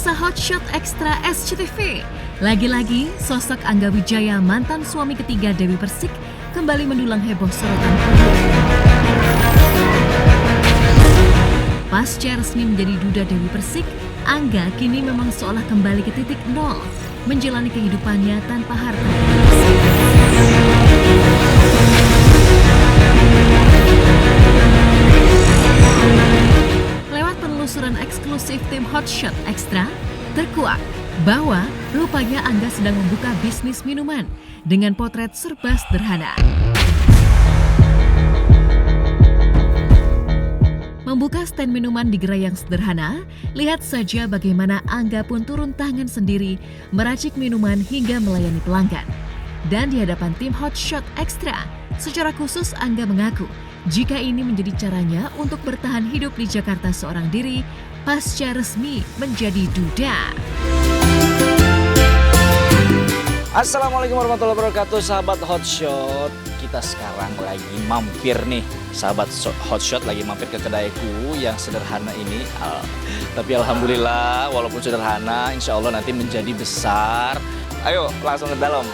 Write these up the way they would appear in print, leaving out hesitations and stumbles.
Pemirsa Hotshot Extra SCTV, lagi-lagi sosok Angga Wijaya mantan suami ketiga Dewi Persik kembali mendulang heboh sorotan publik. Pasca resmi menjadi duda Dewi Persik, Angga kini memang seolah kembali ke titik nol, menjalani kehidupannya tanpa harta. Lewat penelusuran eksklusif tim Hotshot Extra, terkuak bahwa rupanya Angga sedang membuka bisnis minuman dengan potret serba sederhana. Membuka stand minuman di gerai yang sederhana, lihat saja bagaimana Angga pun turun tangan sendiri meracik minuman hingga melayani pelanggan. Dan di hadapan tim Hotshot Extra, secara khusus Angga mengaku jika ini menjadi caranya untuk bertahan hidup di Jakarta seorang diri pasca resmi menjadi duda. Assalamualaikum warahmatullahi wabarakatuh, sahabat Hotshot. Kita sekarang lagi mampir nih, sahabat Hotshot lagi mampir ke kedaiku yang sederhana ini. Tapi alhamdulillah, walaupun sederhana, insya Allah nanti menjadi besar. Ayo langsung ke dalam,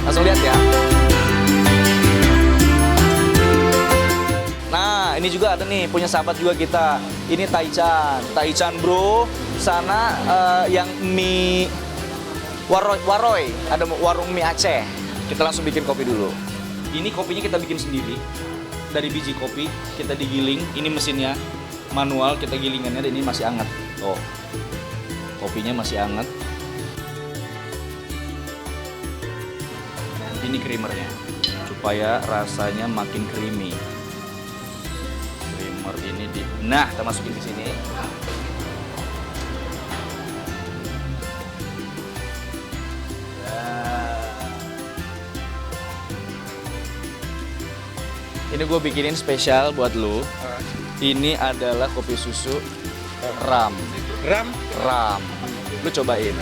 langsung lihat ya. Nah, ini juga ada nih, punya sahabat juga kita. Ini Taichan bro. Sana yang mie Waroy, ada warung mie Aceh. Kita langsung bikin kopi dulu. Ini kopinya kita bikin sendiri. Dari biji kopi, kita digiling. Ini mesinnya manual, kita gilingannya dan ini masih hangat. Oh, kopinya masih hangat. Ini creamernya, supaya rasanya makin creamy. Creamer ini nah, kita masukin di sini. Ini gue bikinin spesial buat lu. Ini adalah kopi susu ram. Lu cobain.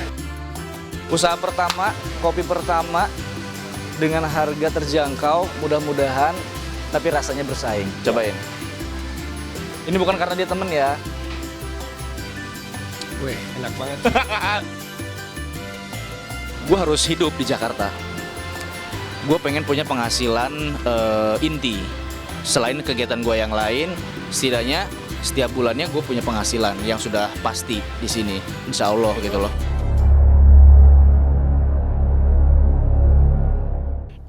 Usaha pertama, kopi pertama dengan harga terjangkau, mudah-mudahan, tapi rasanya bersaing. Cobain. Ini bukan karena dia temen ya. Wih, enak banget. Gue harus hidup di Jakarta. Gue pengen punya penghasilan inti. Selain kegiatan gue yang lain, setidaknya setiap bulannya gue punya penghasilan yang sudah pasti di sini, insya Allah gitu loh.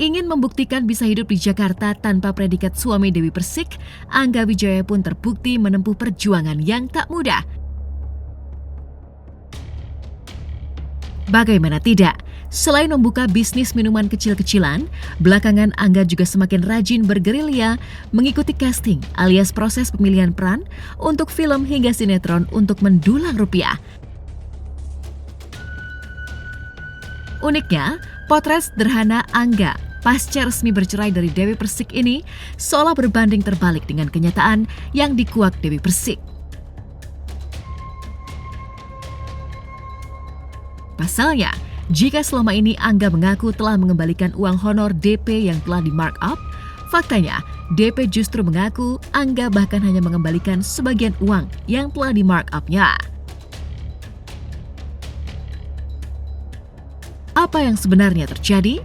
Ingin membuktikan bisa hidup di Jakarta tanpa predikat suami Dewi Persik, Angga Wijaya pun terbukti menempuh perjuangan yang tak mudah. Bagaimana tidak? Selain membuka bisnis minuman kecil-kecilan, belakangan Angga juga semakin rajin bergerilya mengikuti casting alias proses pemilihan peran untuk film hingga sinetron untuk mendulang rupiah. Uniknya, potret sederhana Angga pasca resmi bercerai dari Dewi Persik ini seolah berbanding terbalik dengan kenyataan yang dikuak Dewi Persik. Pasalnya, jika selama ini Angga mengaku telah mengembalikan uang honor DP yang telah di-markup, faktanya DP justru mengaku Angga bahkan hanya mengembalikan sebagian uang yang telah di-markup-nya. Apa yang sebenarnya terjadi?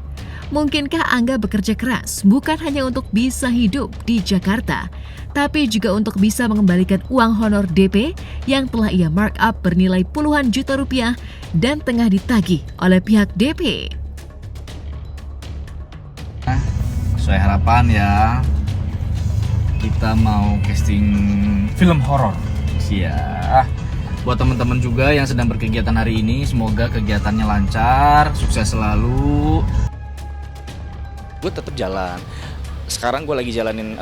Mungkinkah Angga bekerja keras bukan hanya untuk bisa hidup di Jakarta, tapi juga untuk bisa mengembalikan uang honor DP yang telah ia markup bernilai puluhan juta rupiah dan tengah ditagih oleh pihak DP. Sesuai harapan ya, kita mau casting film horor. Ya, buat teman-teman juga yang sedang berkegiatan hari ini, semoga kegiatannya lancar, sukses selalu. Gue tetap jalan. Sekarang gue lagi jalanin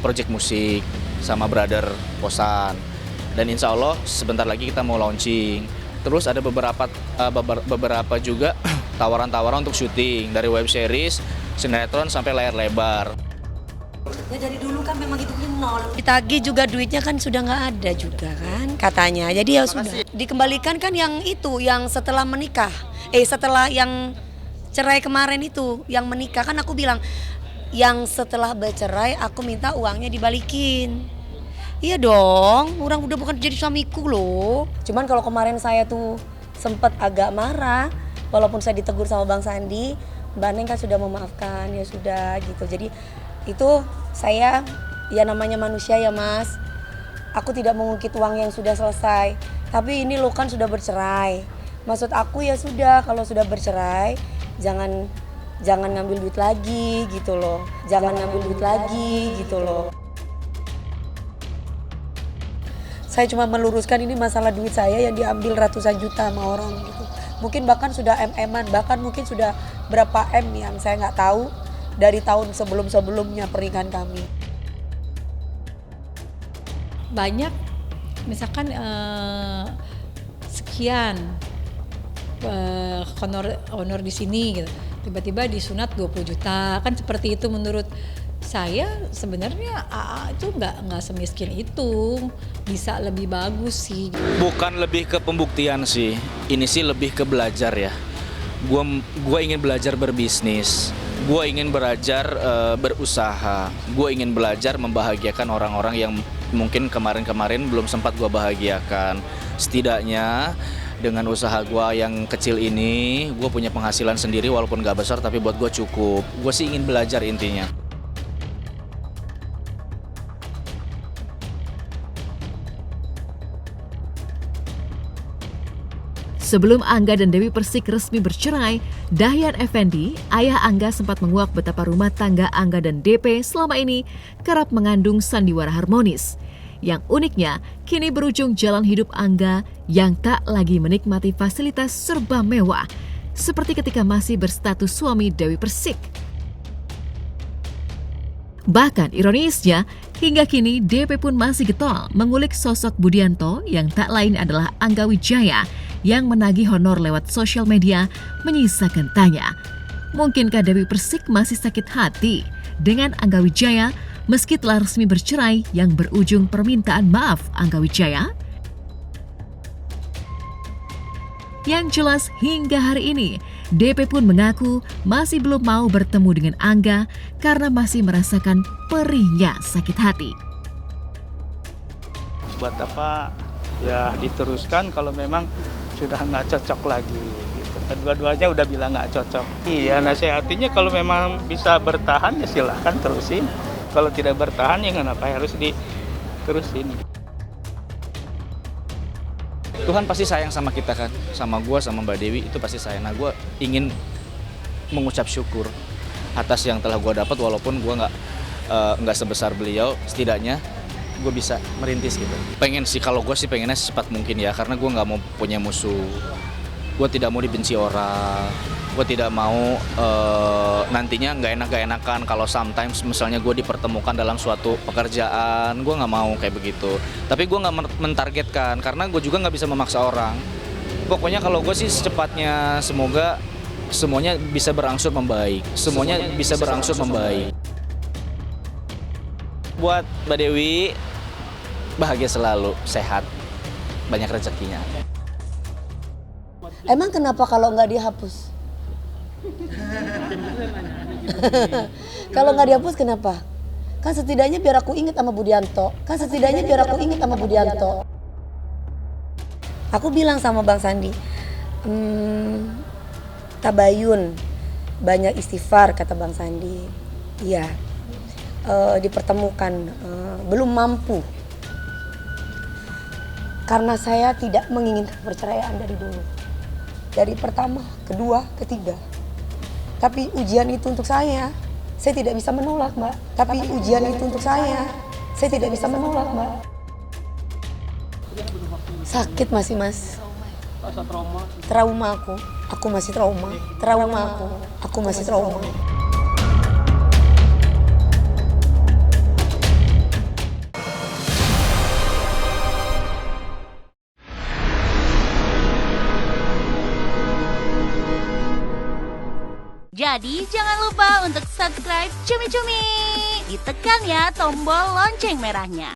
project musik sama brother kosan. Dan insya Allah sebentar lagi kita mau launching. Terus ada beberapa juga tawaran-tawaran untuk syuting dari web series, sinetron sampai layar lebar. Ya dari dulu kan memang itu nol. Ditagih juga duitnya kan sudah nggak ada juga kan katanya. Jadi ya sudah dikembalikan kan yang itu yang setelah menikah. Setelah yang cerai kemarin itu yang menikah kan aku bilang yang setelah bercerai aku minta uangnya dibalikin. Iya dong, orang udah bukan jadi suamiku loh. Cuman kalau kemarin saya tuh sempat agak marah, walaupun saya ditegur sama Bang Sandi, Mbak Neng kan sudah memaafkan, ya sudah gitu. Jadi itu saya, ya namanya manusia ya Mas. Aku tidak mengungkit uang yang sudah selesai. Tapi ini lo kan sudah bercerai. Maksud aku ya sudah, kalau sudah bercerai, jangan ngambil duit lagi gitu loh. Jangan ngambil duit lagi gitu loh. Saya cuma meluruskan ini masalah duit saya yang diambil ratusan juta sama orang gitu. Mungkin bahkan sudah MM-an, bahkan mungkin sudah berapa M yang saya nggak tahu dari tahun sebelum-sebelumnya pernikahan kami. Banyak misalkan sekian honor di sini gitu. Tiba-tiba disunat 20 juta. Kan seperti itu menurut saya sebenarnya AA itu nggak semiskin itu, bisa lebih bagus sih. Bukan lebih ke pembuktian sih, ini sih lebih ke belajar ya. Gua ingin belajar berbisnis, gua ingin belajar berusaha, gua ingin belajar membahagiakan orang-orang yang mungkin kemarin-kemarin belum sempat gua bahagiakan. Setidaknya dengan usaha gua yang kecil ini, gua punya penghasilan sendiri walaupun nggak besar tapi buat gua cukup. Gua sih ingin belajar intinya. Sebelum Angga dan Dewi Persik resmi bercerai, Dahyan Effendi, ayah Angga sempat menguak betapa rumah tangga Angga dan DP selama ini kerap mengandung sandiwara harmonis. Yang uniknya, kini berujung jalan hidup Angga yang tak lagi menikmati fasilitas serba mewah, seperti ketika masih berstatus suami Dewi Persik. Bahkan ironisnya, hingga kini DP pun masih getol mengulik sosok Budianto yang tak lain adalah Angga Wijaya yang menagih honor lewat sosial media menyisakan tanya. Mungkinkah Dewi Persik masih sakit hati dengan Angga Wijaya meski telah resmi bercerai yang berujung permintaan maaf Angga Wijaya? Yang jelas hingga hari ini, DP pun mengaku masih belum mau bertemu dengan Angga karena masih merasakan perihnya sakit hati. Buat apa ya diteruskan kalau memang sudah nggak cocok lagi gitu. Dua-duanya udah bilang nggak cocok. Iya, nasihatinya kalau memang bisa bertahan ya silahkan terusin. Kalau tidak bertahan ya kenapa harus diterusin. Tuhan pasti sayang sama kita kan, sama gue, sama Mbak Dewi itu pasti sayang. Nah gue ingin mengucap syukur atas yang telah gue dapat walaupun gue nggak sebesar beliau, setidaknya gue bisa merintis gitu. Pengen sih, kalau gue sih pengennya secepat mungkin ya, karena gue nggak mau punya musuh, gue tidak mau dibenci orang, gue tidak mau nantinya nggak enakan kalau sometimes misalnya gue dipertemukan dalam suatu pekerjaan, gue nggak mau kayak begitu. Tapi gue nggak mentargetkan karena gue juga nggak bisa memaksa orang. Pokoknya kalau gue sih secepatnya, semoga semuanya bisa berangsur membaik, semuanya bisa berangsur membaik. Buat Mbak Dewi, bahagia selalu, sehat, banyak rezekinya. Emang kenapa kalau nggak dihapus? Kalau nggak dihapus kenapa? Kan setidaknya biar aku ingat sama Budianto. Aku bilang sama Bang Sandi, tabayun, banyak istighfar kata Bang Sandi. Iya, dipertemukan, belum mampu. Karena saya tidak menginginkan perceraian dari dulu. Dari pertama, kedua, ketiga. Tapi ujian itu untuk saya tidak bisa menolak, Mbak. Sakit masih, Mas. Trauma aku masih trauma. Aku masih trauma. Jadi jangan lupa untuk subscribe Cumi Cumi. Ditekan ya tombol lonceng merahnya.